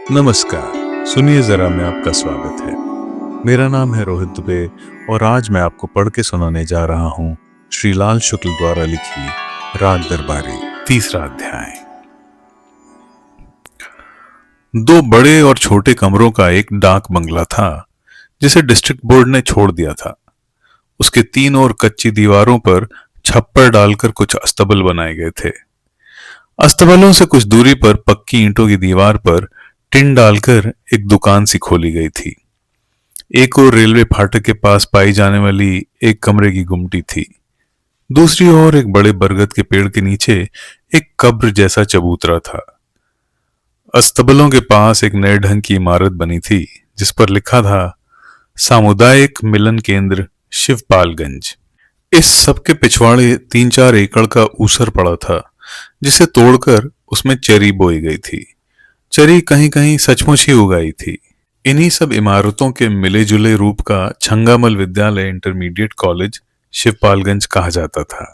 नमस्कार। सुनिए जरा, मैं आपका स्वागत है। मेरा नाम है रोहित दुबे और आज मैं आपको पढ़ के सुनाने जा रहा हूँ श्रीलाल शुक्ल द्वारा लिखी राग दरबारी, तीसरा अध्याय। दो बड़े और छोटे कमरों का एक डाक बंगला था जिसे डिस्ट्रिक्ट बोर्ड ने छोड़ दिया था। उसके तीन और कच्ची दीवारों पर छप्पर डालकर कुछ अस्तबल बनाए गए थे। अस्तबलों से कुछ दूरी पर पक्की ईंटों की दीवार पर टिन डालकर एक दुकान सी खोली गई थी। एक और रेलवे फाटक के पास पाई जाने वाली एक कमरे की गुमटी थी। दूसरी ओर एक बड़े बरगद के पेड़ के नीचे एक कब्र जैसा चबूतरा था। अस्तबलों के पास एक नए ढंग की इमारत बनी थी जिस पर लिखा था सामुदायिक मिलन केंद्र शिवपालगंज। इस सबके पिछवाड़े 3-4 एकड़ का ऊसर पड़ा था जिसे तोड़कर उसमें चरी बोई गई थी। चरी कहीं कहीं सचमुच ही उगाई थी। इन्हीं सब इमारतों के मिले जुले रूप का छंगामल विद्यालय इंटरमीडिएट कॉलेज शिवपालगंज कहा जाता था।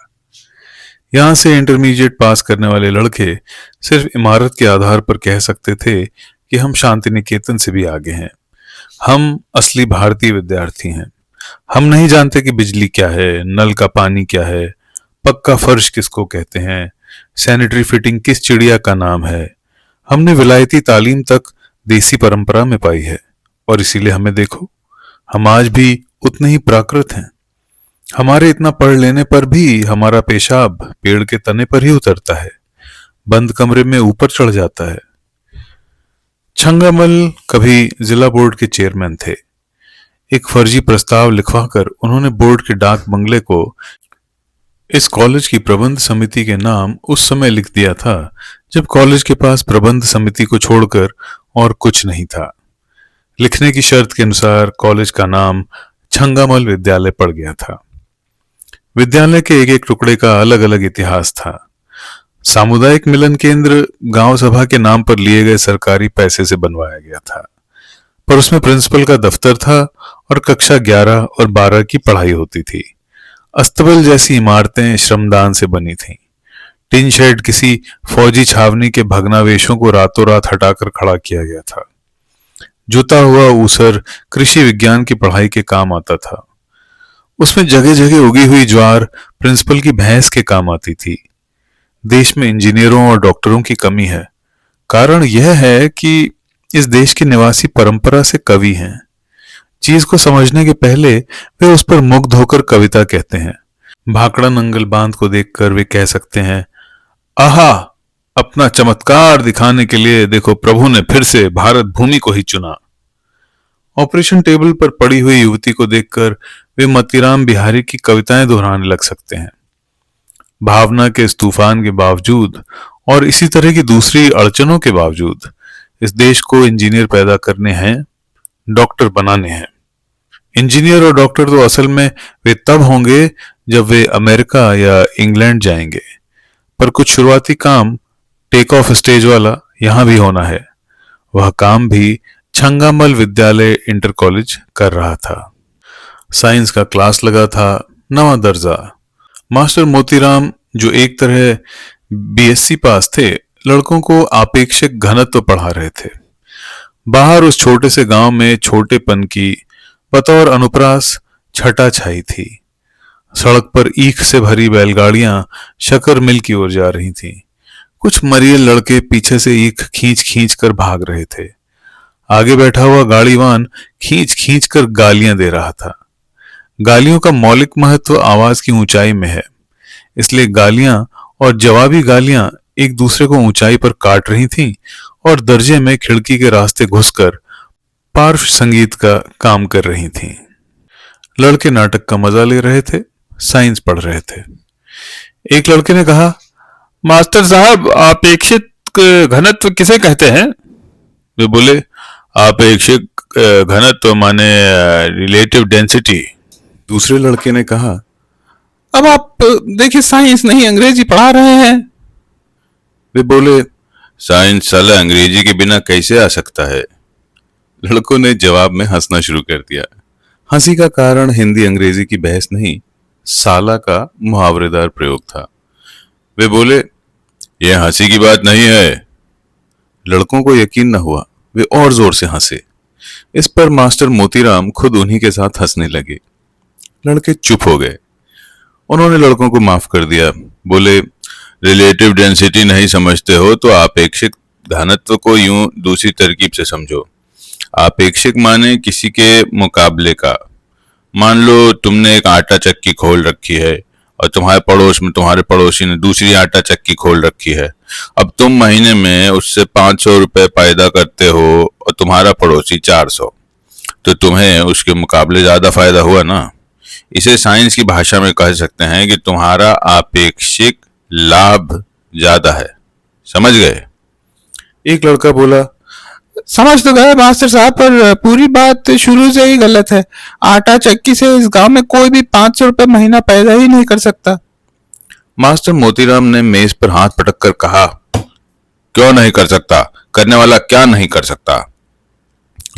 यहां से इंटरमीडिएट पास करने वाले लड़के सिर्फ इमारत के आधार पर कह सकते थे कि हम शांति निकेतन से भी आगे हैं, हम असली भारतीय विद्यार्थी हैं। हम नहीं जानते कि बिजली क्या है, नल का पानी क्या है, पक्का फर्श किसको कहते हैं, सैनिटरी फिटिंग किस चिड़िया का नाम है। हमने विलायती तालीम तक देसी परंपरा में पाई है और इसीलिए हमें देखो, हम आज भी उतने ही प्राकृत हैं। हमारे इतना पढ़ लेने पर भी हमारा पेशाब पेड़ के तने पर ही उतरता है, बंद कमरे में ऊपर चढ़ जाता है। छंगामल कभी जिला बोर्ड के चेयरमैन थे। एक फर्जी प्रस्ताव लिखवाकर उन्होंने बोर्ड के डाक बंगले को इस कॉलेज की प्रबंध समिति के नाम उस समय लिख दिया था जब कॉलेज के पास प्रबंध समिति को छोड़कर और कुछ नहीं था। लिखने की शर्त के अनुसार कॉलेज का नाम छंगामल विद्यालय पड़ गया था। विद्यालय के एक एक टुकड़े का अलग अलग इतिहास था। सामुदायिक मिलन केंद्र गांव सभा के नाम पर लिए गए सरकारी पैसे से बनवाया गया था, पर उसमें प्रिंसिपल का दफ्तर था और कक्षा 11 और 12 की पढ़ाई होती थी। अस्तबल जैसी इमारतें श्रमदान से बनी थीं। टिन शेड किसी फौजी छावनी के भग्नावशेषों को रातों रात हटाकर खड़ा किया गया था। जुता हुआ ऊसर कृषि विज्ञान की पढ़ाई के काम आता था। उसमें जगह जगह उगी हुई ज्वार प्रिंसिपल की भैंस के काम आती थी। देश में इंजीनियरों और डॉक्टरों की कमी है। कारण यह है कि इस देश के निवासी परंपरा से कवि हैं। चीज को समझने के पहले वे उस पर मुग्ध होकर कविता कहते हैं। भाखड़ा नंगल बांध को देखकर वे कह सकते हैं, आहा, अपना चमत्कार दिखाने के लिए देखो प्रभु ने फिर से भारत भूमि को ही चुना। ऑपरेशन टेबल पर पड़ी हुई युवती को देखकर वे मतीराम बिहारी की कविताएं दोहराने लग सकते हैं। भावना के इस तूफान के बावजूद और इसी तरह की दूसरी अड़चनों के बावजूद इस देश को इंजीनियर पैदा करने हैं, डॉक्टर बनाने हैं। इंजीनियर और डॉक्टर तो असल में वे तब होंगे जब वे अमेरिका या इंग्लैंड जाएंगे, पर कुछ शुरुआती काम टेक ऑफ स्टेज वाला यहां भी होना है। वह काम भी छंगामल विद्यालय इंटर कॉलेज कर रहा था। साइंस का क्लास लगा था, नवा दर्जा। मास्टर मोतीराम, जो एक तरह बीएससी पास थे, लड़कों को आपेक्षिक घनत्व पढ़ा रहे थे। बाहर उस छोटे से गांव में छोटेपन की बतौर अनुप्रास छटा छाई थी। सड़क पर ईख से भरी बैलगाड़ियां शक्कर मिल की ओर जा रही थीं। कुछ मरियल लड़के पीछे से ईख खींच खींच कर भाग रहे थे। आगे बैठा हुआ गाड़ीवान खींच खींच कर गालियां दे रहा था। गालियों का मौलिक महत्व आवाज की ऊंचाई में है, इसलिए गालियां और जवाबी गालियां एक दूसरे को ऊंचाई पर काट रही थीं और दर्जे में खिड़की के रास्ते घुसकर पार्श्व संगीत का काम कर रही थीं। लड़के नाटक का मजा ले रहे थे, साइंस पढ़ रहे थे। एक लड़के ने कहा, मास्टर साहब, आपेक्षिक घनत्व किसे कहते हैं? वे बोले, आपेक्षिक घनत्व माने रिलेटिव डेंसिटी। दूसरे लड़के ने कहा, अब आप देखिए, साइंस नहीं अंग्रेजी पढ़ा रहे हैं। वे बोले, साइंस साला अंग्रेजी के बिना कैसे आ सकता है? लड़कों ने जवाब में हंसना शुरू कर दिया। हंसी का कारण हिंदी अंग्रेजी की बहस नहीं, साला का मुहावरेदार प्रयोग था। वे बोले, यह हंसी की बात नहीं है। लड़कों को यकीन न हुआ। वे और जोर से हंसे। इस पर मास्टर मोतीराम खुद उन्हीं के साथ हंसने लगे। लड़के चुप हो गए। उन्होंने लड़कों को माफ कर दिया। बोले, रिलेटिव डेंसिटी नहीं समझते हो तो आपेक्षिक घनत्व को यूं दूसरी तरकीब से समझो। आपेक्षिक माने किसी के मुकाबले का। मान लो तुमने एक आटा चक्की खोल रखी है और तुम्हारे पड़ोस में तुम्हारे पड़ोसी ने दूसरी आटा चक्की खोल रखी है। अब तुम महीने में उससे 500 रुपए पैदा करते हो और तुम्हारा पड़ोसी 400, तो तुम्हें उसके मुकाबले ज्यादा फायदा हुआ ना। इसे साइंस की भाषा में कह सकते हैं कि तुम्हारा आपेक्षिक लाभ ज्यादा है। समझ गए? एक लड़का बोला, समझ तो गए मास्टर साहब, पर पूरी बात शुरू से ही गलत है। आटा चक्की से इस गांव में कोई भी 500 रुपए महीना पैदा ही नहीं कर सकता। मास्टर मोतीराम ने मेज पर हाथ पटक कर कहा, क्यों नहीं कर सकता? करने वाला क्या नहीं कर सकता?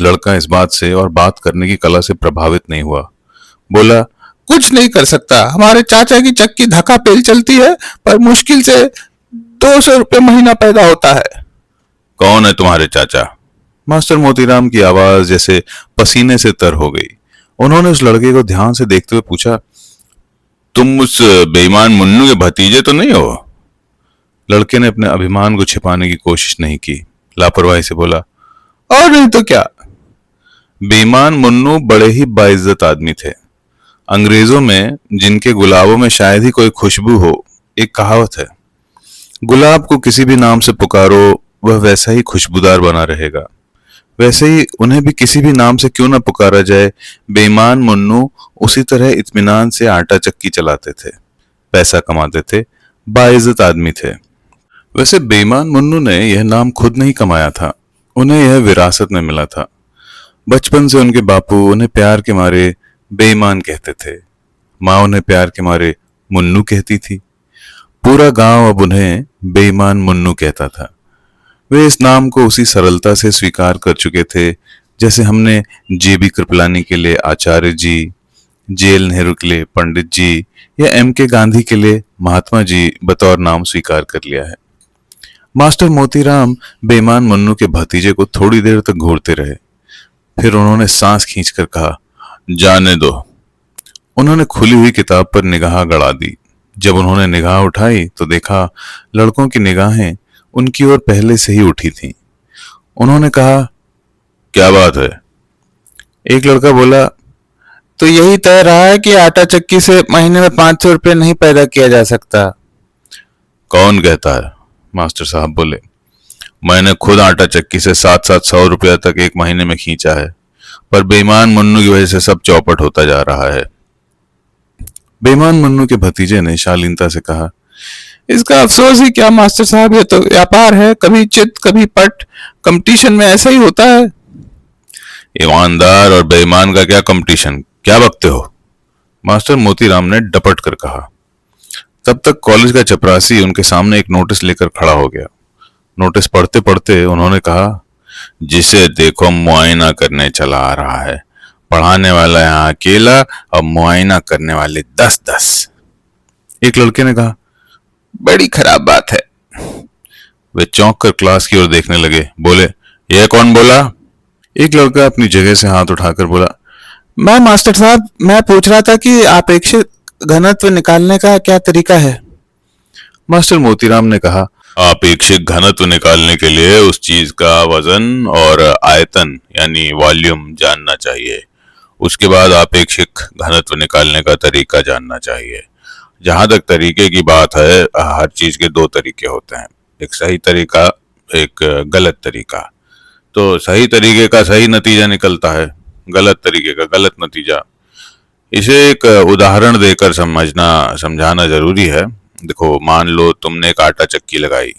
लड़का इस बात से और बात करने की कला से प्रभावित नहीं हुआ। बोला, कुछ नहीं कर सकता। हमारे चाचा की चक्की धक्का पेल चलती है, पर मुश्किल से 200 रुपए महीना पैदा होता है। कौन है तुम्हारे चाचा? मास्टर मोतीराम की आवाज जैसे पसीने से तर हो गई। उन्होंने उस लड़के को ध्यान से देखते हुए पूछा, तुम उस बेईमान मुन्नू के भतीजे तो नहीं हो? लड़के ने अपने अभिमान को छिपाने की कोशिश नहीं की। लापरवाही से बोला, और नहीं तो क्या। बेईमान मुन्नू बड़े ही बाइज्जत आदमी थे। अंग्रेजों में जिनके गुलाबों में शायद ही कोई खुशबू हो, एक कहावत है, गुलाब को किसी भी नाम से पुकारो वह वैसा ही खुशबूदार बना रहेगा। वैसे ही उन्हें भी किसी भी नाम से क्यों ना पुकारा जाए, बेईमान मुन्नू उसी तरह इत्मीनान से आटा चक्की चलाते थे, पैसा कमाते थे, बाइज्जत आदमी थे। वैसे बेईमान मुन्नू ने यह नाम खुद नहीं कमाया था, उन्हें यह विरासत में मिला था। बचपन से उनके बापू उन्हें प्यार के मारे बेईमान कहते थे। माँ उन्हें प्यार के मारे मुन्नू कहती थी। पूरा गांव अब उन्हें बेईमान मुन्नू कहता था। वे इस नाम को उसी सरलता से स्वीकार कर चुके थे जैसे हमने जेबी कृपलानी के लिए आचार्य जी, जेएल नेहरू के लिए पंडित जी या एम.के. गांधी के लिए महात्मा जी बतौर नाम स्वीकार कर लिया है। मास्टर मोतीराम बेईमान मुन्नू के भतीजे को थोड़ी देर तक घूरते रहे। फिर उन्होंने सांस खींचकर कहा, जाने दो। उन्होंने खुली हुई किताब पर निगाह गड़ा दी। जब उन्होंने निगाह उठाई तो देखा लड़कों की निगाहें उनकी ओर पहले से ही उठी थीं। उन्होंने कहा, क्या बात है? एक लड़का बोला, तो यही तय रहा है कि आटा चक्की से महीने में 500 रुपये नहीं पैदा किया जा सकता। कौन कहता है? मास्टर साहब बोले, मैंने खुद आटा चक्की से 700 रुपया तक एक महीने में खींचा है, पर बेईमान मुन्नू की वजह से सब चौपट होता जा रहा है। बेईमान मुन्नू के भतीजे ने शालीनता से कहा, इसका अफसोस ही क्या मास्टर साहब, ये तो व्यापार है, कभी चित कभी पट। कंपटीशन में ऐसा ही होता है। ईमानदार और बेईमान का क्या कंपटीशन? क्या बकते हो? मास्टर मोतीराम ने डपट कर कहा। तब तक कॉलेज का चपरासी उनके सामने एक नोटिस लेकर खड़ा हो गया। नोटिस पढ़ते पढ़ते उन्होंने कहा, जिसे देखो मुआयना करने चला आ रहा है। पढ़ाने वाला यहाँ अकेला और मुआयना करने वाले 10-10। एक लड़के ने कहा, बड़ी खराब बात है। वे चौंक कर क्लास की ओर देखने लगे। बोले, यह कौन बोला? एक लड़का अपनी जगह से हाथ उठाकर बोला, मैं मास्टर साहब, मैं पूछ रहा था कि आपेक्षिक घनत्व निकालने का क्या तरीका है। मास्टर मोतीराम ने कहा, आपेक्षिक घनत्व निकालने के लिए उस चीज का वजन और आयतन यानी वॉल्यूम जानना चाहिए। उसके बाद आपेक्षिक घनत्व निकालने का तरीका जानना चाहिए। जहां तक तरीके की बात है, हर चीज के दो तरीके होते हैं, एक सही तरीका, एक गलत तरीका। तो सही तरीके का सही नतीजा निकलता है, गलत तरीके का गलत नतीजा। इसे एक उदाहरण देकर समझाना जरूरी है। देखो, मान लो तुमने एक आटा चक्की लगाई।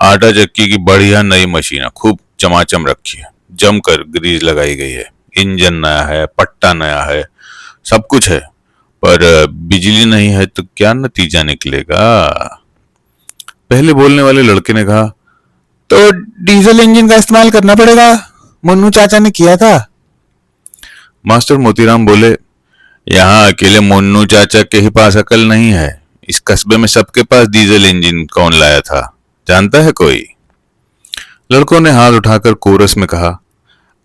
आटा चक्की की बढ़िया नई मशीन खूब चमाचम रखी है, जमकर ग्रीस लगाई गई है, इंजन नया है, पट्टा नया है, सब कुछ है, पर बिजली नहीं है तो क्या नतीजा निकलेगा? पहले बोलने वाले लड़के ने कहा, तो डीजल इंजन का इस्तेमाल करना पड़ेगा, मुन्नू चाचा ने किया था। मास्टर मोतीराम बोले, यहाँ अकेले मुन्नू चाचा के ही पास अकल नहीं है। इस कस्बे में सबके पास डीजल इंजन कौन लाया था, जानता है कोई? लड़कों ने हाथ उठाकर कोरस में कहा।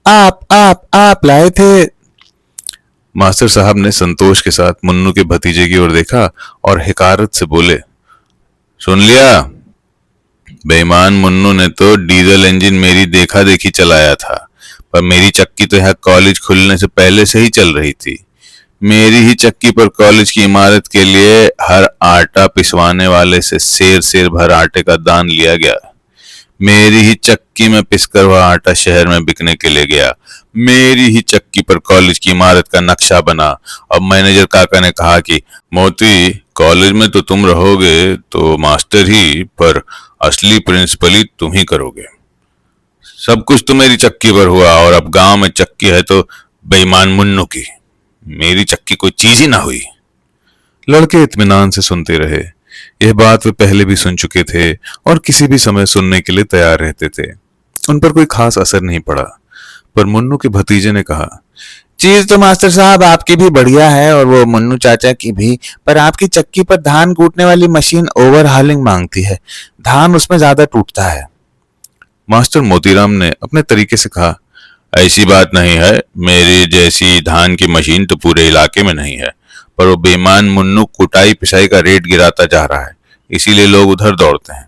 आप लाए थे। मास्टर साहब ने संतोष के साथ मुन्नू के भतीजे की ओर देखा और हिकारत से बोले, सुन लिया? बेईमान मुन्नू ने तो डीजल इंजन मेरी देखा देखी चलाया था, पर मेरी चक्की तो यहाँ कॉलेज खुलने से पहले से ही चल रही थी। मेरी ही चक्की पर कॉलेज की इमारत के लिए हर आटा पिसवाने वाले से सेर सेर भर आटे का दान लिया गया। मेरी ही चक्की में पिसकर वह आटा शहर में बिकने के लिए गया। मेरी ही चक्की पर कॉलेज की इमारत का नक्शा बना। अब मैनेजर काका ने कहा कि मोती, कॉलेज में तो तुम रहोगे तो मास्टर ही, पर असली प्रिंसिपल ही तुम ही करोगे। सब कुछ तो मेरी चक्की पर हुआ, और अब गांव में चक्की है तो बेईमान मुन्नू की। मेरी चक्की कोई चीज ही ना हुई। लड़के इत्मीनान से सुनते रहे। यह बात वे पहले भी सुन चुके थे और किसी भी समय सुनने के लिए तैयार रहते थे। उन पर कोई खास असर नहीं पड़ा। पर मुन्नू के भतीजे ने कहा, चीज तो मास्टर साहब आपकी भी बढ़िया है और वो मुन्नू चाचा की भी, पर आपकी चक्की पर धान कूटने वाली मशीन ओवरहालिंग मांगती है। धान उसमें ज्यादा टूटता है। मास्टर मोतीराम ने अपने तरीके से कहा, ऐसी बात नहीं है। मेरी जैसी धान की मशीन तो पूरे इलाके में नहीं है, पर वो बेईमान मुन्नू कुटाई पिसाई का रेट गिराता जा रहा है, इसीलिए लोग उधर दौड़ते हैं।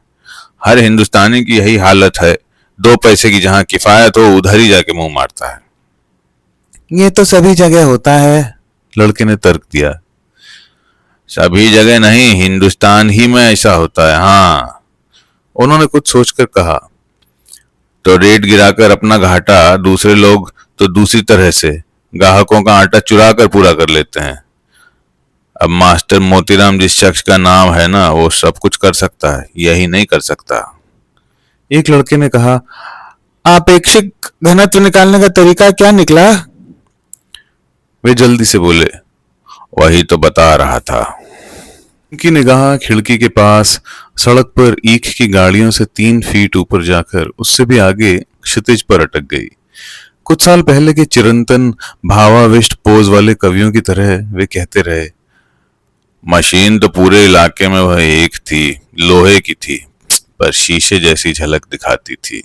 हर हिंदुस्तानी की यही हालत है। 2 पैसे की जहां किफायत हो उधर ही जाके मुंह मारता है। ये तो सभी जगह होता है, लड़के ने तर्क दिया। सभी जगह नहीं, हिंदुस्तान ही में ऐसा होता है। हाँ, उन्होंने कुछ सोचकर कहा, तो रेट गिराकर अपना घाटा दूसरे लोग तो दूसरी तरह से ग्राहकों का आटा चुरा कर पूरा कर लेते हैं। अब मास्टर मोतीराम जिस शख्स का नाम है ना, वो सब कुछ कर सकता है, यही नहीं कर सकता। एक लड़के ने कहा, आपेक्षिक घनत्व निकालने का तरीका क्या निकला? वे जल्दी से बोले, वही तो बता रहा था। उनकी निगाह खिड़की के पास सड़क पर ईख की गाड़ियों से 3 फीट ऊपर जाकर उससे भी आगे क्षितिज पर अटक गई। कुछ साल पहले के चिरंतन भावाविष्ट पोज वाले कवियों की तरह वे कहते रहे, मशीन तो पूरे इलाके में वह एक थी, लोहे की थी, पर शीशे जैसी झलक दिखाती थी।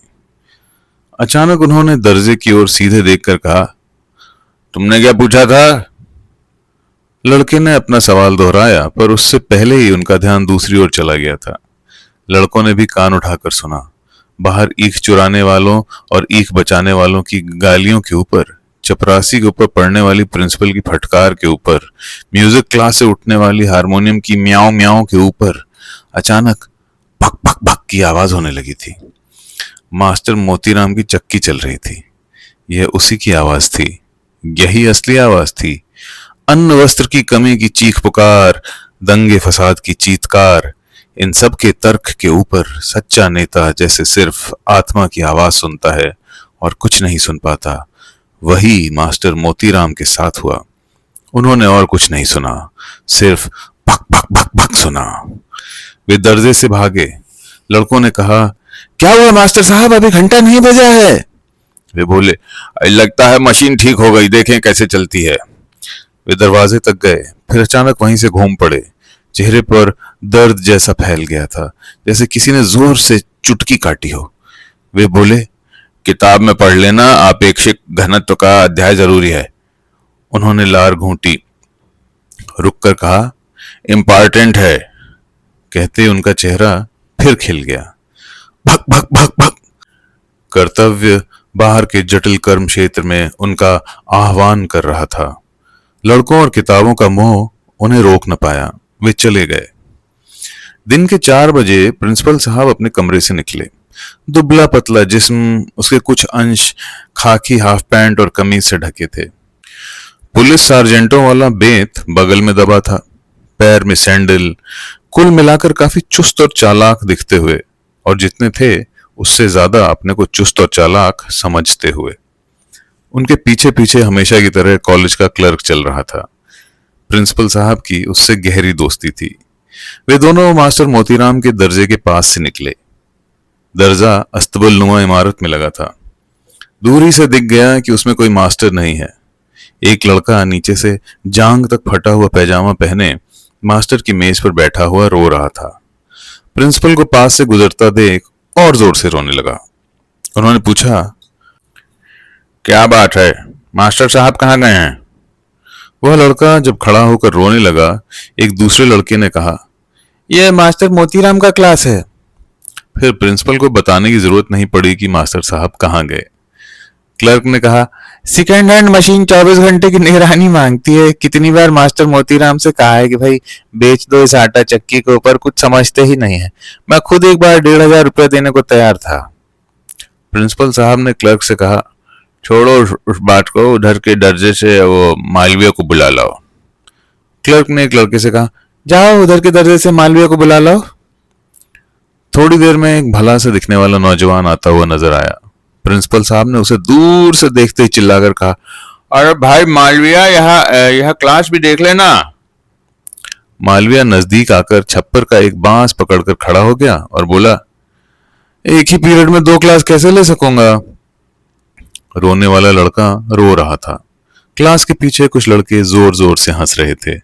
अचानक उन्होंने दरजे की ओर सीधे देखकर कहा, तुमने क्या पूछा था? लड़के ने अपना सवाल दोहराया, पर उससे पहले ही उनका ध्यान दूसरी ओर चला गया था। लड़कों ने भी कान उठाकर सुना। बाहर ईख चुराने वालों और ईख बचाने वालों की गालियों के ऊपर, चपरासी के ऊपर पड़ने वाली प्रिंसिपल की फटकार के ऊपर, म्यूजिक क्लास से उठने वाली हारमोनियम की म्याऊं म्याऊं के ऊपर अचानक भक भक भक की आवाज होने लगी थी। मास्टर मोतीराम की चक्की चल रही थी। यह उसी की आवाज थी। यही असली आवाज थी। अन्न वस्त्र की कमी की चीख पुकार, दंगे फसाद की चीत्कार, इन सब के तर्क के ऊपर सच्चा नेता जैसे सिर्फ आत्मा की आवाज सुनता है और कुछ नहीं सुन पाता, वही मास्टर मोतीराम के साथ हुआ। उन्होंने और कुछ नहीं सुना, सिर्फ भक भक भक भक सुना। वे दरजे से भागे। लड़कों ने कहा, क्या हुआ मास्टर साहब, अभी घंटा नहीं बजा है? वे बोले, लगता है मशीन ठीक हो गई, देखें कैसे चलती है। वे दरवाजे तक गए, फिर अचानक वहीं से घूम पड़े। चेहरे पर दर्द जैसा फैल गया था, जैसे किसी ने जोर से चुटकी काटी हो। वे बोले, किताब में पढ़ लेना, आपेक्षिक घनत्व का अध्याय जरूरी है। उन्होंने लार घूंटी, रुककर कहा, इम्पॉर्टेंट है। कहते उनका चेहरा फिर खिल गया। भक भक भक भक। कर्तव्य बाहर के जटिल कर्म क्षेत्र में उनका आह्वान कर रहा था। लड़कों और किताबों का मोह उन्हें रोक न पाया। वे चले गए। दिन के 4 बजे प्रिंसिपल साहब अपने कमरे से निकले। दुबला पतला जिस्म, उसके कुछ अंश खाकी हाफ पैंट और कमीज से ढके थे। पुलिस सार्जेंटों वाला बेंत बगल में दबा था, पैर में सैंडल। कुल मिलाकर काफी चुस्त और चालाक दिखते हुए, और जितने थे उससे ज्यादा अपने को चुस्त और चालाक समझते हुए। उनके पीछे पीछे हमेशा की तरह कॉलेज का क्लर्क चल रहा था। प्रिंसिपल साहब की उससे गहरी दोस्ती थी। वे दोनों मास्टर मोतीराम के दर्जे के पास से निकले। दर्जा अस्तबल नुमा इमारत में लगा था। दूरी से दिख गया कि उसमें कोई मास्टर नहीं है। एक लड़का नीचे से जांग तक फटा हुआ पैजामा पहने मास्टर की मेज पर बैठा हुआ रो रहा था। प्रिंसिपल को पास से गुजरता देख और जोर से रोने लगा। उन्होंने पूछा, क्या बात है, मास्टर साहब कहाँ गए हैं? वह लड़का जब खड़ा होकर रोने लगा, एक दूसरे लड़के ने कहा, यह मास्टर मोतीराम का क्लास है। फिर प्रिंसिपल को बताने की जरूरत नहीं पड़ी कि मास्टर साहब कहाँ गए। क्लर्क ने कहा, सेकेंड हैंड मशीन 24 घंटे की निगरानी मांगती है। कितनी बार मास्टर मोतीराम से कहा है कि भाई बेच दो इस आटा चक्की को, पर कुछ समझते ही नहीं है। मैं खुद एक बार 1,500 रुपये देने को तैयार था। प्रिंसिपल साहब ने क्लर्क से कहा, छोड़ो उस बात को, उधर के दर्जे से वो मालवीय को बुला लाओ। क्लर्क ने एक लड़के से कहा, जाओ उधर के दर्जे से मालवीय को बुला लाओ। थोड़ी देर में एक भला से दिखने वाला नौजवान आता हुआ नजर आया। प्रिंसिपल साहब ने उसे दूर से देखते ही चिल्लाकर कहा, अरे भाई मालविया, यह क्लास भी देख लेना। मालविया नजदीक आकर छप्पर का एक बांस पकड़कर खड़ा हो गया और बोला, एक ही पीरियड में 2 क्लास कैसे ले सकूंगा? रोने वाला लड़का रो रहा था। क्लास के पीछे कुछ लड़के जोर जोर से हंस रहे थे।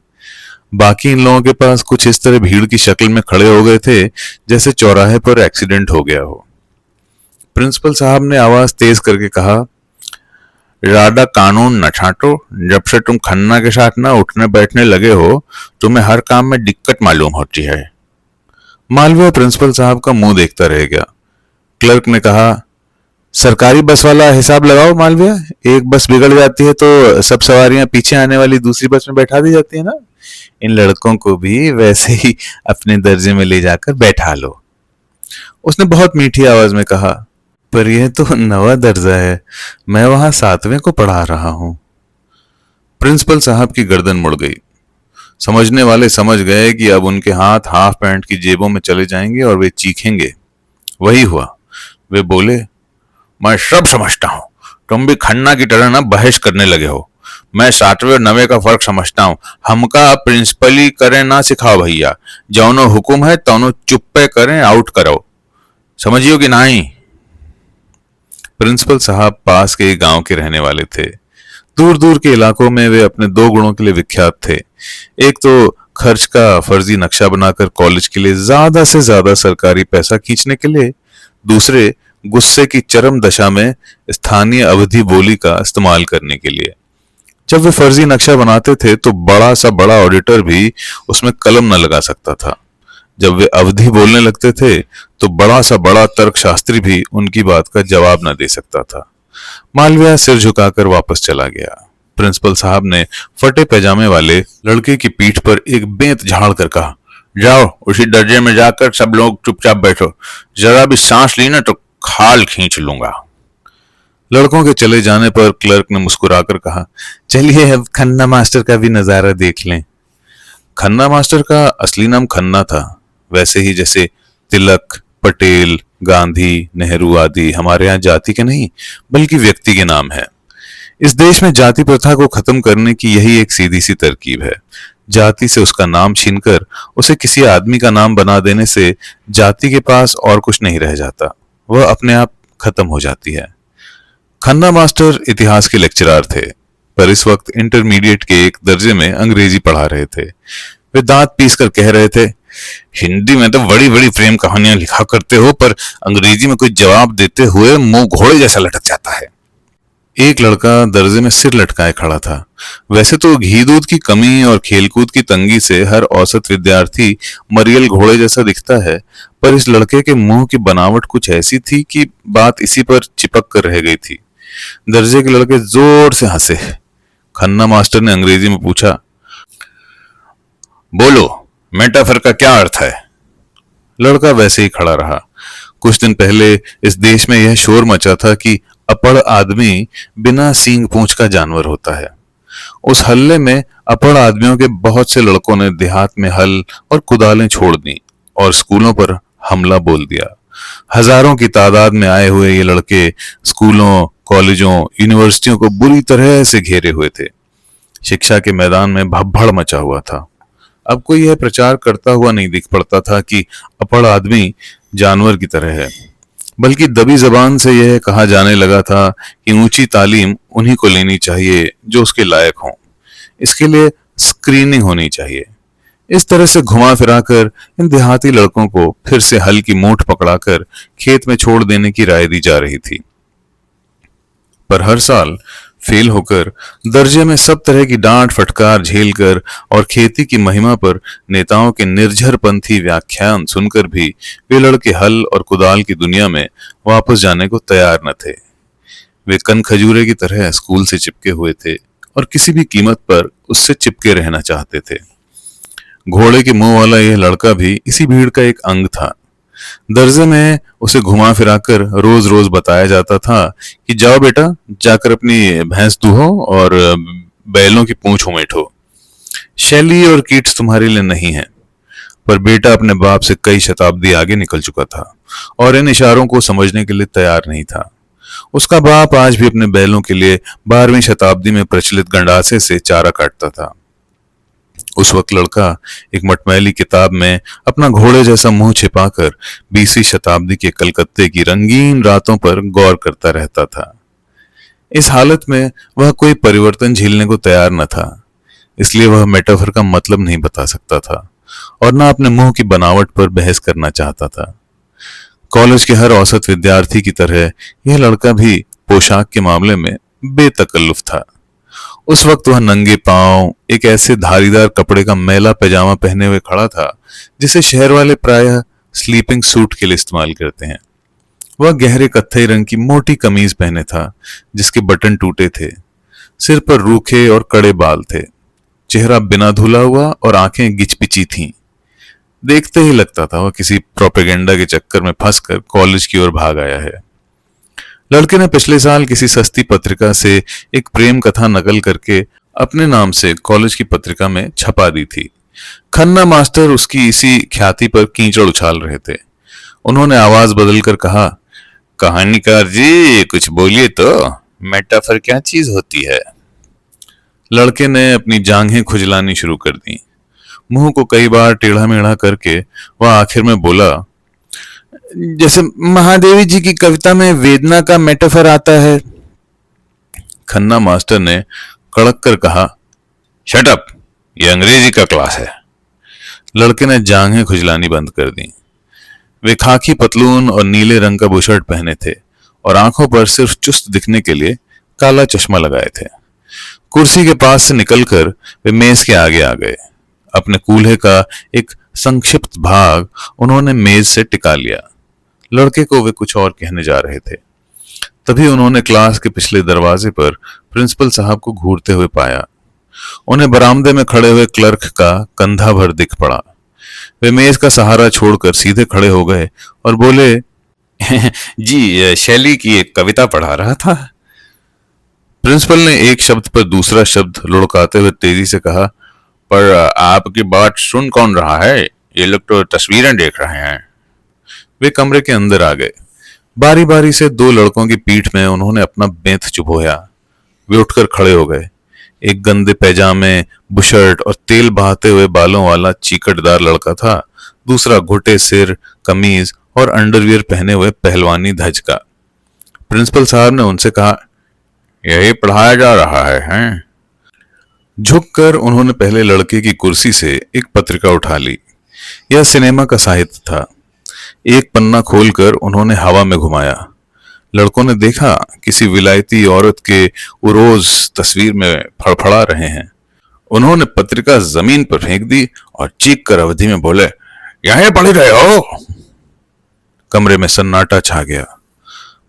बाकी इन लोगों के पास कुछ इस तरह भीड़ की शक्ल में खड़े हो गए थे जैसे चौराहे पर एक्सीडेंट हो गया हो। प्रिंसिपल साहब ने आवाज तेज करके कहा, ज्यादा कानून न छांटो। जब से तुम खन्ना के साथ ना उठने बैठने लगे हो, तुम्हें हर काम में दिक्कत मालूम होती है। मालवीय प्रिंसिपल साहब का मुंह देखता रह गया। क्लर्क ने कहा, सरकारी बस वाला हिसाब लगाओ मालवीय, एक बस बिगड़ जाती है तो सब सवारियां पीछे आने वाली दूसरी बस में बैठा दी जाती है ना। इन लड़कों को भी वैसे ही अपने दर्जे में ले जाकर बैठा लो। उसने बहुत मीठी आवाज में कहा, पर यह तो 9वां दर्जा है, मैं वहां 7वें को पढ़ा रहा हूं। प्रिंसिपल साहब की गर्दन मुड़ गई। समझने वाले समझ गए कि अब उनके हाथ हाफ पैंट की जेबों में चले जाएंगे और वे चीखेंगे। वही हुआ। वे बोले, मैं सब समझता हूं, तुम भी खन्ना की तरह ना बहस करने लगे हो। मैं 7वें और 9वें का फर्क समझता हूं। हमका प्रिंसिपली करें ना सिखाओ भैया, जौनो हुकुम है तौनो चुप्पे करें, आउट करो, समझियो कि नहीं। प्रिंसिपल साहब पास के गांव के रहने वाले थे। दूर दूर के इलाकों में वे अपने 2 गुणों के लिए विख्यात थे। एक तो खर्च का फर्जी नक्शा बनाकर कॉलेज के लिए ज्यादा से ज्यादा सरकारी पैसा खींचने के लिए, दूसरे गुस्से की चरम दशा में स्थानीय अवधि बोली का इस्तेमाल करने के लिए। जब वे फर्जी नक्शा बनाते थे तो बड़ा सा बड़ा ऑडिटर भी उसमें कलम न लगा सकता था। जब वे अवधि बोलने लगते थे तो बड़ा सा बड़ा तर्कशास्त्री भी उनकी बात का जवाब न दे सकता था। मालविया सिर झुकाकर वापस चला गया। प्रिंसिपल साहब ने फटे पैजामे वाले लड़के की पीठ पर एक बेंत झाड़ कर कहा, जाओ उसी दर्जे में जाकर सब लोग चुपचाप बैठो, जरा भी सांस ली ना तो खाल खींच लूंगा। लड़कों के चले जाने पर क्लर्क ने मुस्कुराकर कहा, चलिए अब खन्ना मास्टर का भी नजारा देख लें। खन्ना मास्टर का असली नाम खन्ना था, वैसे ही जैसे तिलक, पटेल, गांधी, नेहरू आदि हमारे यहाँ जाति के नहीं बल्कि व्यक्ति के नाम है। इस देश में जाति प्रथा को खत्म करने की यही एक सीधी सी तरकीब है। जाति से उसका नाम छीनकर उसे किसी आदमी का नाम बना देने से जाति के पास और कुछ नहीं रह जाता, वह अपने आप खत्म हो जाती है। खन्ना मास्टर इतिहास के लेक्चरर थे, पर इस वक्त इंटरमीडिएट के एक दर्जे में अंग्रेजी पढ़ा रहे थे। वे दांत पीसकर कह रहे थे, हिंदी में तो बड़ी बड़ी प्रेम कहानियां लिखा करते हो, पर अंग्रेजी में कोई जवाब देते हुए मुंह घोड़े जैसा लटक जाता है। एक लड़का दर्जे में सिर लटकाए खड़ा था। वैसे तो घी दूध की कमी और खेलकूद की तंगी से हर औसत विद्यार्थी मरियल घोड़े जैसा दिखता है, पर इस लड़के के मुंह की बनावट कुछ ऐसी थी कि बात इसी पर चिपक कर रह गई थी। दर्जे के लड़के जोर से हंसे। खन्ना मास्टर ने अंग्रेजी में पूछा, बोलो मेटाफर का क्या अर्थ है? लड़का वैसे ही खड़ा रहा। कुछ दिन पहले इस देश में यह शोर मचा था कि अपड़ आदमी बिना सींग पूंछ का जानवर होता है। उस हल्ले में अपड़ आदमियों के बहुत से लड़कों ने देहात में हल और कुदालें छोड़ दी और स्कूलों पर हमला बोल दिया। हजारों की तादाद में आए हुए ये लड़के स्कूलों, कॉलेजों, यूनिवर्सिटियों को बुरी तरह से घेरे हुए थे। शिक्षा के मैदान में भगदड़ मचा हुआ था। अब कोई यह प्रचार करता हुआ नहीं दिख पड़ता था कि अपड़ आदमी जानवर की तरह है, बल्कि दबी जबान से यह कहा जाने लगा था कि ऊंची तालीम उन्हीं को लेनी चाहिए जो उसके लायक हों। इसके लिए स्क्रीनिंग होनी चाहिए। इस तरह से घुमा फिराकर इन देहाती लड़कों को फिर से हल की मूठ पकड़ाकर खेत में छोड़ देने की राय दी जा रही थी। पर हर साल फेल होकर दर्जे में सब तरह की डांट फटकार झेलकर और खेती की महिमा पर नेताओं के निर्झरपंथी व्याख्यान सुनकर भी वे लड़के हल और कुदाल की दुनिया में वापस जाने को तैयार न थे। वे कन खजूरे की तरह स्कूल से चिपके हुए थे और किसी भी कीमत पर उससे चिपके रहना चाहते थे। घोड़े के मुंह वाला यह लड़का भी इसी भीड़ का एक अंग था। दर्जे में उसे घुमा फिराकर रोज रोज बताया जाता था कि जाओ बेटा, जाकर अपनी भैंस दूहो और बैलों की पूंछ उमेटो। शैली और कीट्स तुम्हारे लिए नहीं है। पर बेटा अपने बाप से कई शताब्दी आगे निकल चुका था और इन इशारों को समझने के लिए तैयार नहीं था। उसका बाप आज भी अपने बैलों के लिए 12वीं शताब्दी में प्रचलित गंडासे से चारा काटता था। उस वक्त लड़का एक मटमैली किताब में अपना घोड़े जैसा मुंह छिपाकर 20वीं शताब्दी के कलकत्ते की रंगीन रातों पर गौर करता रहता था। इस हालत में वह कोई परिवर्तन झेलने को तैयार न था, इसलिए वह मेटाफर का मतलब नहीं बता सकता था और न अपने मुंह की बनावट पर बहस करना चाहता था। कॉलेज के हर औसत विद्यार्थी की तरह यह लड़का भी पोशाक के मामले में बेतकल्लुफ था। उस वक्त वह नंगे पांव एक ऐसे धारीदार कपड़े का मैला पैजामा पहने हुए खड़ा था जिसे शहर वाले प्रायः स्लीपिंग सूट के लिए इस्तेमाल करते हैं। वह गहरे कत्थई रंग की मोटी कमीज पहने था जिसके बटन टूटे थे। सिर पर रूखे और कड़े बाल थे। चेहरा बिना धुला हुआ और आंखें गिचपिची थीं। देखते ही लगता था वह किसी प्रोपेगेंडा के चक्कर में फंसकर कॉलेज की ओर भाग आया है। लड़के ने पिछले साल किसी सस्ती पत्रिका से एक प्रेम कथा नकल करके अपने नाम से कॉलेज की पत्रिका में छपा दी थी। खन्ना मास्टर उसकी इसी ख्याति पर कीचड़ उछाल रहे थे। उन्होंने आवाज बदलकर कहा, कहानीकार जी कुछ बोलिए तो, मेटाफर क्या चीज होती है? लड़के ने अपनी जांघें खुजलानी शुरू कर दी। मुंह को कई बार टेढ़ा मेढ़ा करके वह आखिर में बोला, जैसे महादेवी जी की कविता में वेदना का मेटाफर आता है। खन्ना मास्टर ने कड़क कर कहा, शट अप, ये अंग्रेजी का क्लास है। लड़के ने जांघें खुजलानी बंद कर दी। वे खाकी पतलून और नीले रंग का बुशर्ट पहने थे और आंखों पर सिर्फ चुस्त दिखने के लिए काला चश्मा लगाए थे। कुर्सी के पास से निकलकर वे मेज के आगे आ गए। अपने कूल्हे का एक संक्षिप्त भाग उन्होंने मेज से टिका लिया। लड़के को वे कुछ और कहने जा रहे थे, तभी उन्होंने क्लास के पिछले दरवाजे पर प्रिंसिपल साहब को घूरते हुए पाया। उन्हें बरामदे में खड़े हुए क्लर्क का कंधा भर दिख पड़ा। वे मेज का सहारा छोड़कर सीधे खड़े हो गए और बोले, जी शैली की एक कविता पढ़ा रहा था। प्रिंसिपल ने एक शब्द पर दूसरा शब्द लुढ़काते हुए तेजी से कहा, पर आपकी बात सुन कौन रहा है? ये लोग तो तस्वीरें देख रहे हैं। वे कमरे के अंदर आ गए। बारी बारी से दो लड़कों की पीठ में उन्होंने अपना बेंत चुभोया। वे उठकर खड़े हो गए। एक गंदे पैजामे, बुशर्ट और तेल बहाते हुए बालों वाला चीकटदार लड़का था। दूसरा घुटे सिर, कमीज और अंडरवियर पहने हुए पहलवानी धज का। प्रिंसिपल साहब ने उनसे कहा, यही पढ़ाया जा रहा है, हैं? झुककर उन्होंने पहले लड़के की कुर्सी से एक पत्रिका उठा ली। यह सिनेमा का साहित्य था। एक पन्ना खोलकर उन्होंने हवा में घुमाया। लड़कों ने देखा किसी विलायती औरत के उरोज तस्वीर में फड़फड़ा रहे हैं। उन्होंने पत्रिका जमीन पर फेंक दी और चीख कर अवधि में बोले, यहीं पढ़ रहे हो? कमरे में सन्नाटा छा गया।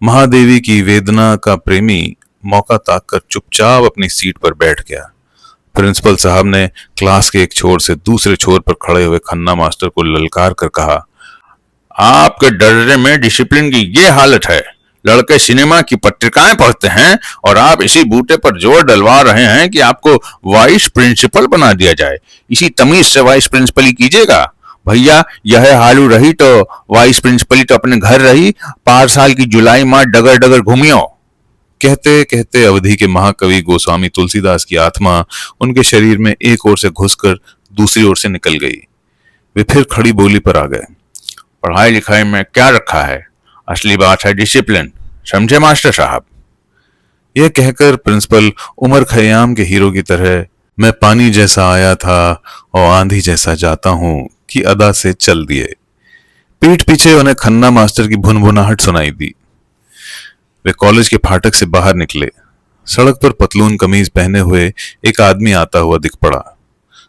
महादेवी की वेदना का प्रेमी मौका ताककर चुपचाप अपनी सीट पर बैठ गया। प्रिंसिपल साहब ने क्लास के एक छोर से दूसरे छोर पर खड़े हुए खन्ना मास्टर को ललकार कर कहा, आपके दर्जे में डिसिप्लिन की ये हालत है। लड़के सिनेमा की पत्रिकाएं पढ़ते हैं और आप इसी बूटे पर जोर डलवा रहे हैं कि आपको वाइस प्रिंसिपल बना दिया जाए। इसी तमीज से वाइस प्रिंसिपल ही कीजिएगा। भैया यह हालू रही तो वाइस प्रिंसिपल तो अपने घर रही, 5 साल की जुलाई माह डगर डगर घूमियो। कहते कहते अवधि के महाकवि गोस्वामी तुलसीदास की आत्मा उनके शरीर में एक ओर से घुसकर दूसरी ओर से निकल गई। वे फिर खड़ी बोली पर आ गए, पढ़ाई लिखाई में क्या रखा है? असली बात है डिसिप्लिन, समझे मास्टर साहब? यह कहकर प्रिंसिपल उमर खयाम के हीरो की तरह मैं पानी जैसा आया था और आंधी जैसा जाता हूं की अदा से चल दिए। पीठ पीछे उन्हें खन्ना मास्टर की भुनभुनाहट सुनाई दी। वे कॉलेज के फाटक से बाहर निकले। सड़क पर पतलून कमीज पहने हुए एक आदमी आता हुआ दिख पड़ा।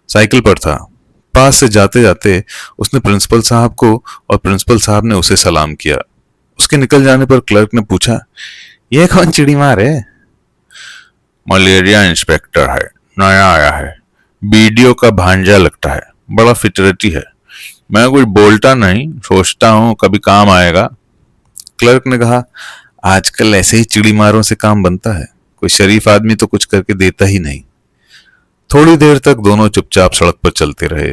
साइकिल पर था। पास से जाते जाते उसने प्रिंसिपल साहब को और प्रिंसिपल साहब ने उसे सलाम किया। उसके निकल जाने पर क्लर्क ने पूछा, यह कौन चिड़ीमार है? मलेरिया इंस्पेक्टर है, नया आया है, बीडीओ का भांजा लगता है, बड़ा फितरती है। मैं कुछ बोलता नहीं, सोचता हूँ कभी काम आएगा। क्लर्क ने कहा, आजकल ऐसे ही चिड़ीमारों से काम बनता है, कोई शरीफ आदमी तो कुछ करके देता ही नहीं। थोड़ी देर तक दोनों चुपचाप सड़क पर चलते रहे।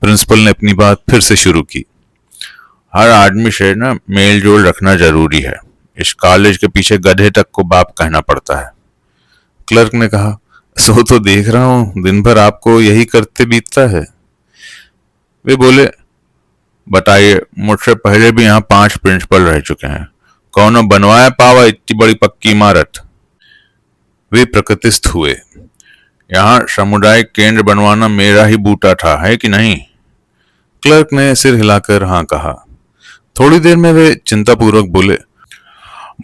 प्रिंसिपल ने अपनी बात फिर से शुरू की। हर आदमी से ना मेल जोल रखना जरूरी है। इस कॉलेज के पीछे गधे तक को बाप कहना पड़ता है। क्लर्क ने कहा, सो तो देख रहा हूं, दिन भर आपको यही करते बीतता है। वे बोले, बताइए, मुझसे पहले भी यहाँ 5 प्रिंसिपल रह चुके हैं, कौन बनवाया पावा इतनी बड़ी पक्की इमारत? वे प्रकृतिस्थ हुए। यहाँ सामुदायिक केंद्र बनवाना मेरा ही बूटा था, है कि नहीं? क्लर्क ने सिर हिलाकर हाँ कहा। थोड़ी देर में वे चिंतापूर्वक बोले,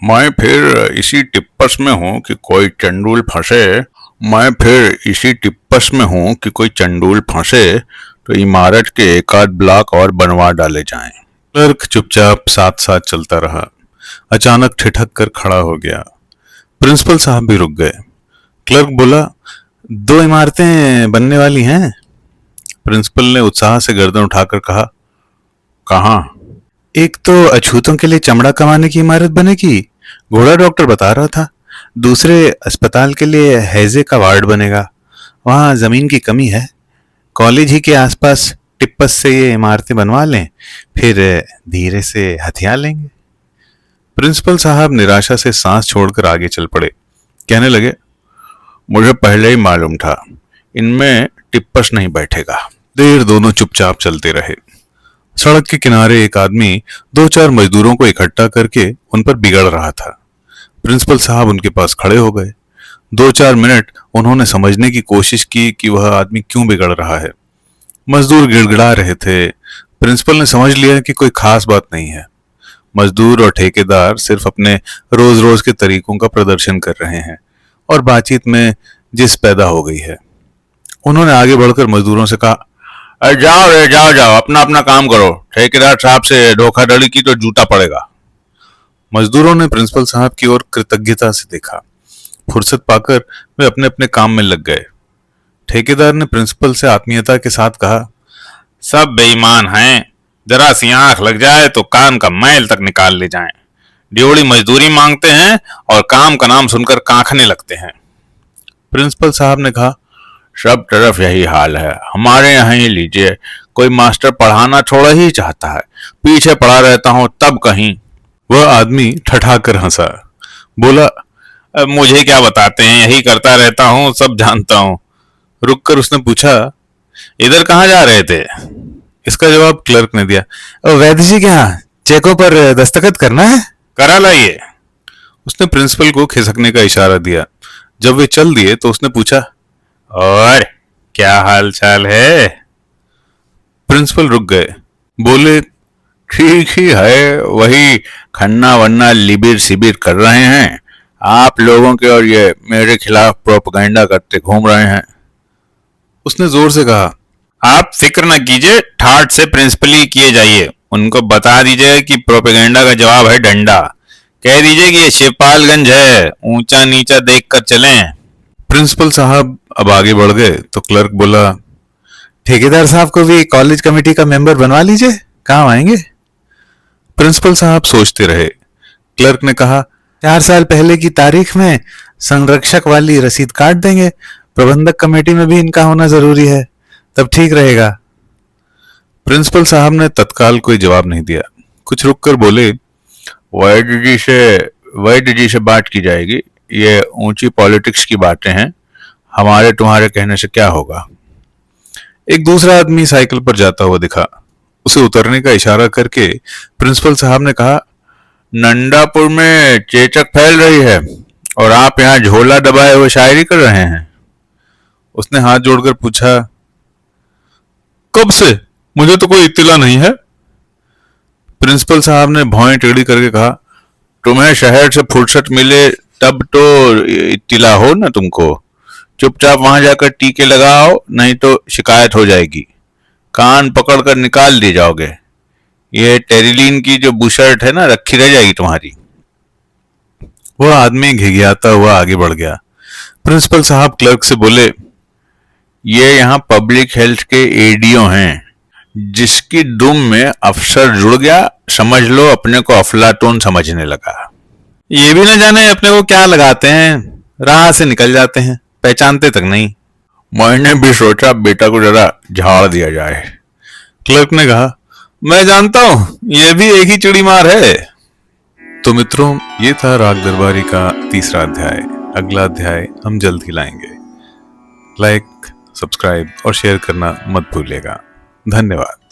मैं फिर इसी टिप्पस में हूं कि कोई चंडूल फंसे तो इमारत के एक आध ब्लॉक और बनवा डाले जाएं। क्लर्क चुपचाप साथ साथ चलता रहा। अचानक ठिठक कर खड़ा हो गया। प्रिंसिपल साहब भी रुक गए। क्लर्क बोला, 2 इमारतें बनने वाली हैं? प्रिंसिपल ने उत्साह से गर्दन उठाकर कहा, कहाँ? एक तो अछूतों के लिए चमड़ा कमाने की इमारत बनेगी, घोड़ा डॉक्टर बता रहा था। दूसरे अस्पताल के लिए हैजे का वार्ड बनेगा, वहां जमीन की कमी है। कॉलेज ही के आसपास टिप्पस से ये इमारतें बनवा लें, फिर धीरे से हथिया लेंगे। प्रिंसिपल साहब निराशा से सांस छोड़कर आगे चल पड़े। कहने लगे, मुझे पहले ही मालूम था, इनमें टिप्पस नहीं बैठेगा। देर दोनों चुपचाप चलते रहे। सड़क के किनारे एक आदमी 2-4 मजदूरों को इकट्ठा करके उन पर बिगड़ रहा था। प्रिंसिपल साहब उनके पास खड़े हो गए। 2-4 मिनट उन्होंने समझने की कोशिश की कि वह आदमी क्यों बिगड़ रहा है। मजदूर गिड़गिड़ा रहे थे। प्रिंसिपल ने समझ लिया कि कोई खास बात नहीं है। मजदूर और ठेकेदार सिर्फ अपने रोज रोज के तरीकों का प्रदर्शन कर रहे हैं और बातचीत में जिस पैदा हो गई है। उन्होंने आगे बढ़कर मजदूरों से कहा, जाओ रे, जाओ जाओ, अपना अपना काम करो, ठेकेदार साहब से धोखाधड़ी की तो जूता पड़ेगा। मजदूरों ने प्रिंसिपल साहब की ओर कृतज्ञता से देखा। फुर्सत पाकर वे अपने अपने काम में लग गए। ठेकेदार ने प्रिंसिपल से आत्मीयता के साथ कहा, सब बेईमान हैं, जरा सी आंख लग जाए तो कान का मैल तक निकाल ले जाएं। ड्योड़ी मजदूरी मांगते हैं और काम का नाम सुनकर कांखने लगते हैं। प्रिंसिपल साहब ने कहा, सब तरफ यही हाल है, हमारे यहाँ ही लीजिए, कोई मास्टर पढ़ाना थोड़ा ही चाहता है, पीछे पड़ा रहता हूँ तब कहीं। वह आदमी ठठाकर हंसा, बोला, मुझे क्या बताते हैं, यही करता रहता हूँ, सब जानता हूँ। रुककर उसने पूछा, इधर कहाँ जा रहे थे? इसका जवाब क्लर्क ने दिया, वैद्य जी के यहाँ चेकों पर दस्तखत करना है, करा लाइए। उसने प्रिंसिपल को खिसकने का इशारा दिया। जब वे चल दिए तो उसने पूछा, और क्या हाल चाल है? प्रिंसिपल रुक गए। बोले, ठीक ही है, वही खन्ना वन्ना लिबिर सिबिर कर रहे हैं, आप लोगों के और ये मेरे खिलाफ प्रोपेगेंडा करते घूम रहे हैं। उसने जोर से कहा, आप फिक्र न कीजिए, ठाट से प्रिंसिपल ही किए जाइए, उनको बता दीजिए कि प्रोपेगेंडा का जवाब है डंडा। कह दीजिए कि ये शिवपालगंज है, ऊंचा नीचा देखकर चलें। प्रिंसिपल साहब अब आगे बढ़ गए तो क्लर्क बोला, ठेकेदार साहब को भी कॉलेज कमेटी का मेंबर बनवा लीजिए, काम आएंगे। प्रिंसिपल साहब सोचते रहे। क्लर्क ने कहा, 4 साल पहले की तारीख में संरक्षक वाली रसीद काट देंगे, प्रबंधक कमेटी में भी इनका होना जरूरी है, तब ठीक रहेगा। प्रिंसिपल साहब ने तत्काल कोई जवाब नहीं दिया। कुछ रुककर बोले, वैद्य जी से बात की जाएगी, ये ऊंची पॉलिटिक्स की बातें हैं, हमारे तुम्हारे कहने से क्या होगा। एक दूसरा आदमी साइकिल पर जाता हुआ दिखा। उसे उतरने का इशारा करके प्रिंसिपल साहब ने कहा, नंदापुर में चेचक फैल रही है और आप यहाँ झोला दबाए हुए शायरी कर रहे हैं। उसने हाथ जोड़कर पूछा, कब से? मुझे तो कोई इत्तिला नहीं है। प्रिंसिपल साहब ने भौएं टेढ़ी करके कहा, तुम्हें शहर से फुर्सत मिले तब तो इत्तिला हो ना तुमको। चुपचाप वहां जाकर टीके लगाओ, नहीं तो शिकायत हो जाएगी। कान पकड़कर निकाल दिए जाओगे। ये टेरिलीन की जो बुशर्ट है ना, रखी रह जाएगी तुम्हारी। वह आदमी घिघियाता हुआ आगे बढ़ गया। प्रिंसिपल साहब क्लर्क से बोले, ये यहाँ पब्लिक हेल्थ के एडीओ हैं। जिसकी दुम में अफसर जुड़ गया, समझ लो अपने को अफलातून समझने लगा। ये भी न जाने अपने को क्या लगाते हैं, राह से निकल जाते हैं, पहचानते तक नहीं। मैंने भी सोचा बेटा को जरा झाड़ दिया जाए। क्लर्क ने कहा, मैं जानता हूं, यह भी एक ही चिड़ी मार है। तो मित्रों, ये था राग दरबारी का तीसरा अध्याय। अगला अध्याय हम जल्द ही लाएंगे। लाइक, सब्सक्राइब और शेयर करना मत भूलिएगा। धन्यवाद।